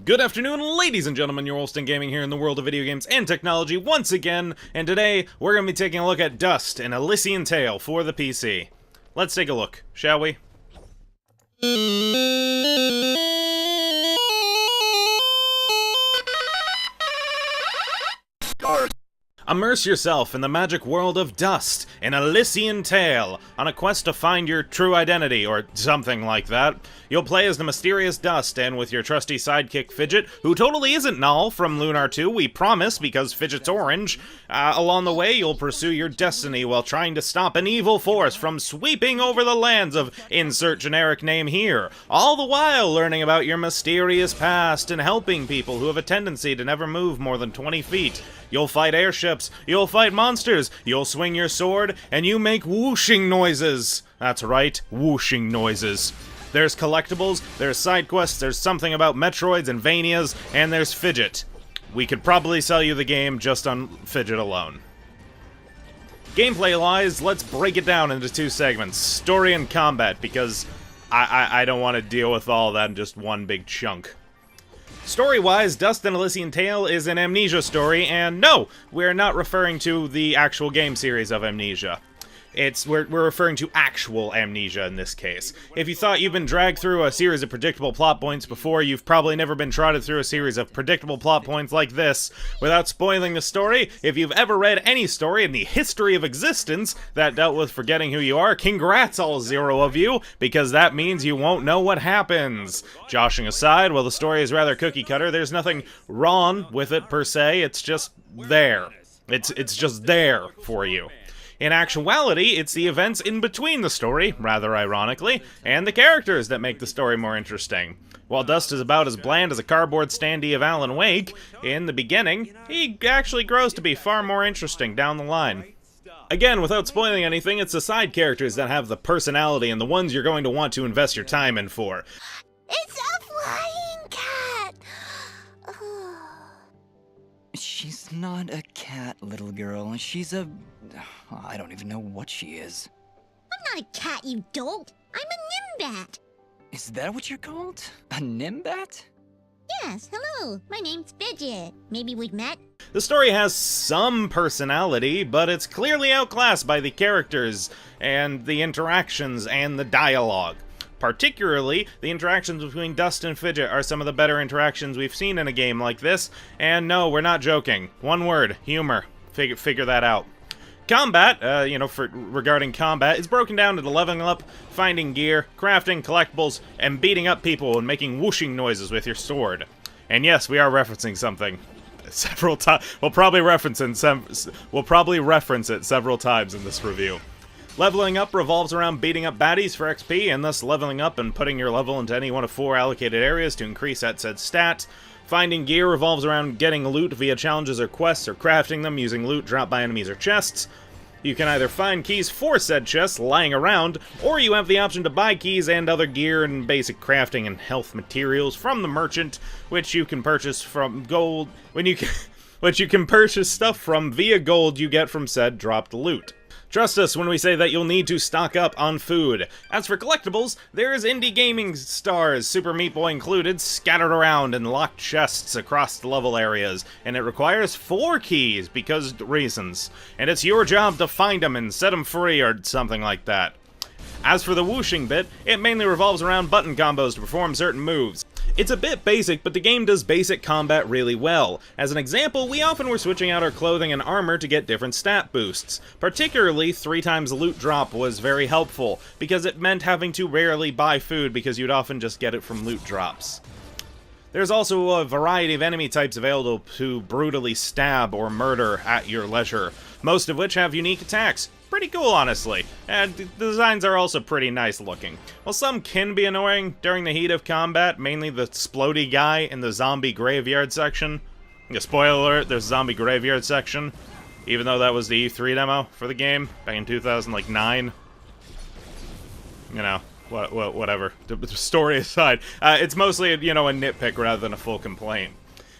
Good afternoon, ladies and gentlemen. Yourwolfsdengaming here in the world of video games and technology once again, and today we're going to be taking a look at Dust, an Elysian tale for the PC. Let's take a look, shall we? Immerse yourself in the magic world of Dust, an Elysian tale, on a quest to find your true identity, or something like that. You'll play as the mysterious Dust, and with your trusty sidekick Fidget, who totally isn't Null from Lunar 2, we promise, because Fidget's orange. Along the way, you'll pursue your destiny while trying to stop an evil force from sweeping over the lands of insert generic name here, all the while learning about your mysterious past and helping people who have a tendency to never move more than 20 feet. You'll fight airships, you'll fight monsters, you'll swing your sword, and you make whooshing noises. That's right, whooshing noises. There's collectibles, there's side quests, there's something about Metroids and Vanias, and there's Fidget. We could probably sell you the game just on Fidget alone. Gameplay-wise, let's break it down into two segments, story and combat, because I don't want to deal with all that in just one big chunk. Story-wise, Dust and Elysian Tale is an Amnesia story, and no, we're not referring to the actual game series of Amnesia. We're referring to actual Amnesia in this case. If you thought you've been dragged through a series of predictable plot points before, you've probably never been trotted through a series of predictable plot points like this. Without spoiling the story, if you've ever read any story in the history of existence that dealt with forgetting who you are, congrats all 0 of you, because that means you won't know what happens. Joshing aside, while the story is rather cookie-cutter, there's nothing wrong with it per se, it's just there. It's just there for you. In actuality, it's the events in between the story, rather ironically, and the characters that make the story more interesting. While Dust is about as bland as a cardboard standee of Alan Wake, in the beginning, he actually grows to be far more interesting down the line. Again, without spoiling anything, it's the side characters that have the personality and the ones you're going to want to invest your time in for. It's a flying cat! She's not a cat, little girl. She's a... I don't even know what she is. I'm not a cat, you dolt. I'm a nimbat. Is that what you're called? A nimbat? Yes, hello. My name's Fidget. Maybe we've met? The story has some personality, but it's clearly outclassed by the characters, and the interactions, and the dialogue. Particularly, the interactions between Dust and Fidget are some of the better interactions we've seen in a game like this, and no, we're not joking. One word, humor. Figure that out. Combat, regarding combat, is broken down into leveling up, finding gear, crafting collectibles, and beating up people and making whooshing noises with your sword. And yes, we are referencing something several times. We'll probably reference it several times in this review. Leveling up revolves around beating up baddies for XP, and thus leveling up and putting your level into any one of 4 allocated areas to increase that said stat. Finding gear revolves around getting loot via challenges or quests, or crafting them using loot dropped by enemies or chests. You can either find keys for said chests lying around, or you have the option to buy keys and other gear and basic crafting and health materials from the merchant, which you can purchase from gold, which you can purchase stuff from via gold you get from said dropped loot. Trust us when we say that you'll need to stock up on food. As for collectibles, there's indie gaming stars, Super Meat Boy included, scattered around in locked chests across the level areas, and it requires 4 keys because reasons. And it's your job to find them and set them free or something like that. As for the whooshing bit, it mainly revolves around button combos to perform certain moves. It's a bit basic, but the game does basic combat really well. As an example, we often were switching out our clothing and armor to get different stat boosts. Particularly, 3 times loot drop was very helpful, because it meant having to rarely buy food because you'd often just get it from loot drops. There's also a variety of enemy types available to brutally stab or murder at your leisure, most of which have unique attacks. Pretty cool, honestly, and the designs are also pretty nice looking. While some can be annoying during the heat of combat, mainly the splody guy in the zombie graveyard section. Spoiler alert, there's a zombie graveyard section, even though that was the E3 demo for the game back in 2009. You know, whatever. The story aside, it's mostly, a nitpick rather than a full complaint.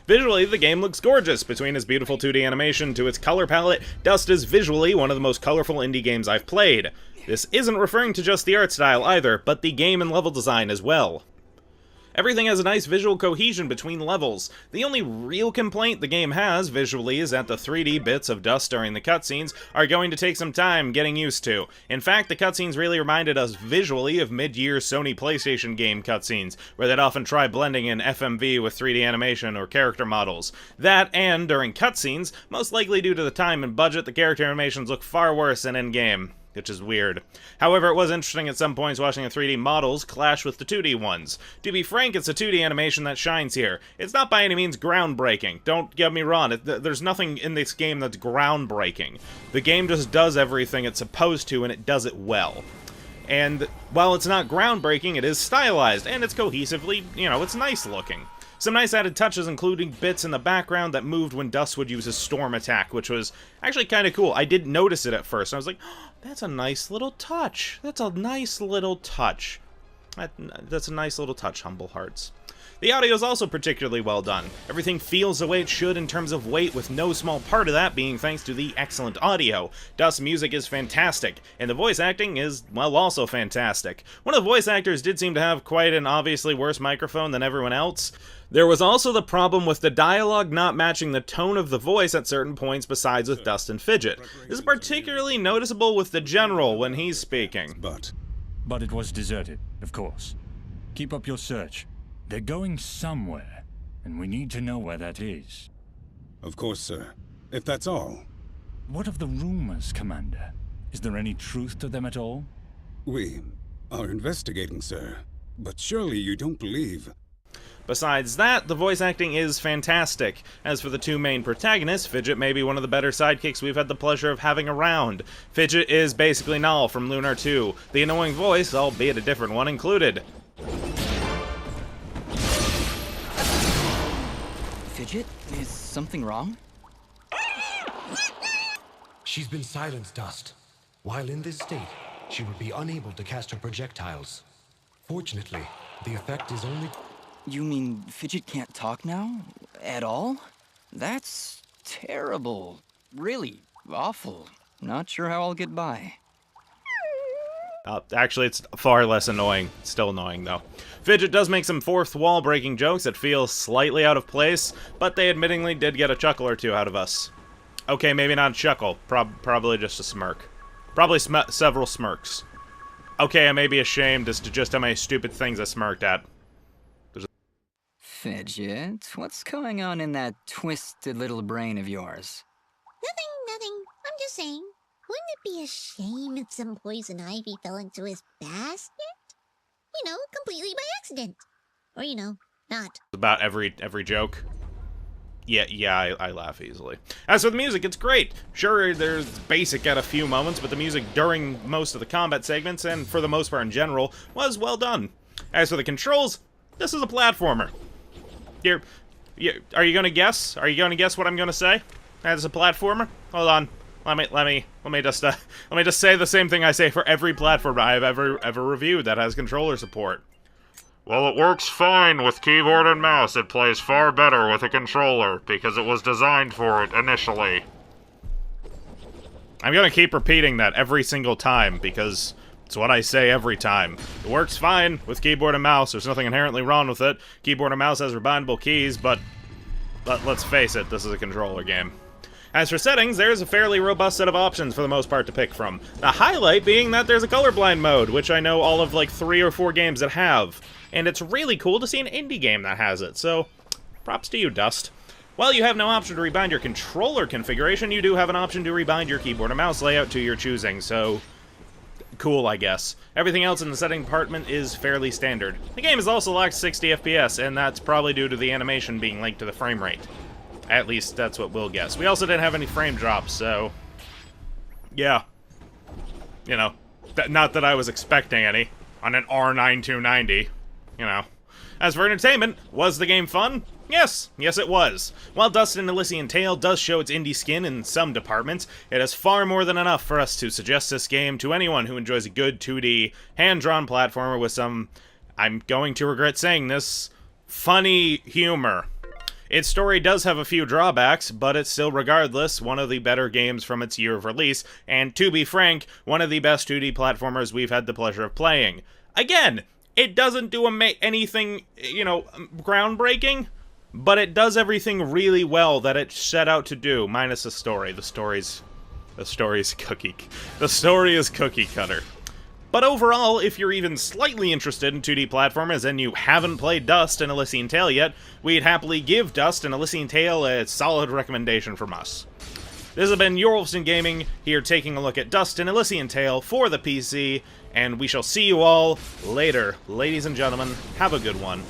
Visually, the game looks gorgeous. Between its beautiful 2D animation to its color palette, Dust is visually one of the most colorful indie games I've played. This isn't referring to just the art style either, but the game and level design as well. Everything has a nice visual cohesion between levels. The only real complaint the game has visually is that the 3D bits of dust during the cutscenes are going to take some time getting used to. In fact, the cutscenes really reminded us visually of mid-year Sony PlayStation game cutscenes, where they'd often try blending in FMV with 3D animation or character models. That, and during cutscenes, most likely due to the time and budget, the character animations look far worse than in-game, which is weird. However, it was interesting at some points watching the 3D models clash with the 2D ones. To be frank, it's the 2D animation that shines here. It's not by any means groundbreaking. Don't get me wrong, there's nothing in this game that's groundbreaking. The game just does everything it's supposed to, and it does it well. And while it's not groundbreaking, it is stylized, and it's cohesively, it's nice looking. Some nice added touches, including bits in the background that moved when Dust would use his storm attack, which was actually kind of cool. I didn't notice it at first. I was like, oh, that's a nice little touch. That's a nice little touch. That's a nice little touch, Humble Hearts. The audio is also particularly well done. Everything feels the way it should in terms of weight, with no small part of that being thanks to the excellent audio. Dust's music is fantastic, and the voice acting is, well, also fantastic. One of the voice actors did seem to have quite an obviously worse microphone than everyone else. There was also the problem with the dialogue not matching the tone of the voice at certain points besides with Dust and Fidget. This is particularly noticeable with the General when he's speaking. But it was deserted, of course. Keep up your search. They're going somewhere, and we need to know where that is. Of course, sir. If that's all. What of the rumors, Commander? Is there any truth to them at all? We are investigating, sir. But surely you don't believe... Besides that, the voice acting is fantastic. As for the two main protagonists, Fidget may be one of the better sidekicks we've had the pleasure of having around. Fidget is basically Null from Lunar 2, the annoying voice, albeit a different one, included. Fidget, is something wrong? She's been silenced, Dust. While in this state, she would be unable to cast her projectiles. Fortunately, the effect is only... You mean Fidget can't talk now? At all? That's terrible. Really awful. Not sure how I'll get by. Actually, it's far less annoying. Still annoying, though. Fidget does make some fourth wall breaking jokes that feel slightly out of place, but they admittingly did get a chuckle or two out of us. Okay, maybe not a chuckle. Probably just a smirk. Probably several smirks. Okay, I may be ashamed as to just how many stupid things I smirked at. Fidget, what's going on in that twisted little brain of yours? Nothing. I'm just saying. Wouldn't it be a shame if some poison ivy fell into his basket? Completely by accident. Or, not. About every joke. Yeah, I laugh easily. As for the music, it's great. Sure, there's basic at a few moments, but the music during most of the combat segments, and for the most part in general, was well done. As for the controls, this is a platformer. Are you gonna guess? Are you gonna guess what I'm gonna say? As a platformer? Hold on. Let me just say the same thing I say for every platform I've ever reviewed that has controller support. Well, it works fine with keyboard and mouse. It plays far better with a controller because it was designed for it initially. I'm gonna keep repeating that every single time because it's what I say every time. It works fine with keyboard and mouse. There's nothing inherently wrong with it. Keyboard and mouse has rebindable keys, but let's face it, this is a controller game. As for settings, there's a fairly robust set of options for the most part to pick from. The highlight being that there's a colorblind mode, which I know all of like 3 or 4 games that have. And it's really cool to see an indie game that has it, so props to you, Dust. While you have no option to rebind your controller configuration, you do have an option to rebind your keyboard and mouse layout to your choosing, so cool, I guess. Everything else in the setting department is fairly standard. The game is also locked 60 FPS, and that's probably due to the animation being linked to the frame rate. At least that's what we'll guess. We also didn't have any frame drops, so yeah. Not that I was expecting any on an R9290, As for entertainment, was the game fun? Yes it was. While Dust and Elysian Tale does show its indie skin in some departments, it is far more than enough for us to suggest this game to anyone who enjoys a good 2D, hand-drawn platformer with some, I'm going to regret saying this, funny humor. Its story does have a few drawbacks, but it's still regardless one of the better games from its year of release, and to be frank, one of the best 2D platformers we've had the pleasure of playing. Again, It doesn't do anything, you know, groundbreaking, but it does everything really well that it set out to do, minus the story. The story's cookie. The story is cookie cutter. But overall, if you're even slightly interested in 2D platformers and you haven't played Dust and Elysian Tale yet, we'd happily give Dust and Elysian Tale a solid recommendation from us. This has been Yourwolfsdengaming, here taking a look at Dust and Elysian Tale for the PC, and we shall see you all later. Ladies and gentlemen, have a good one.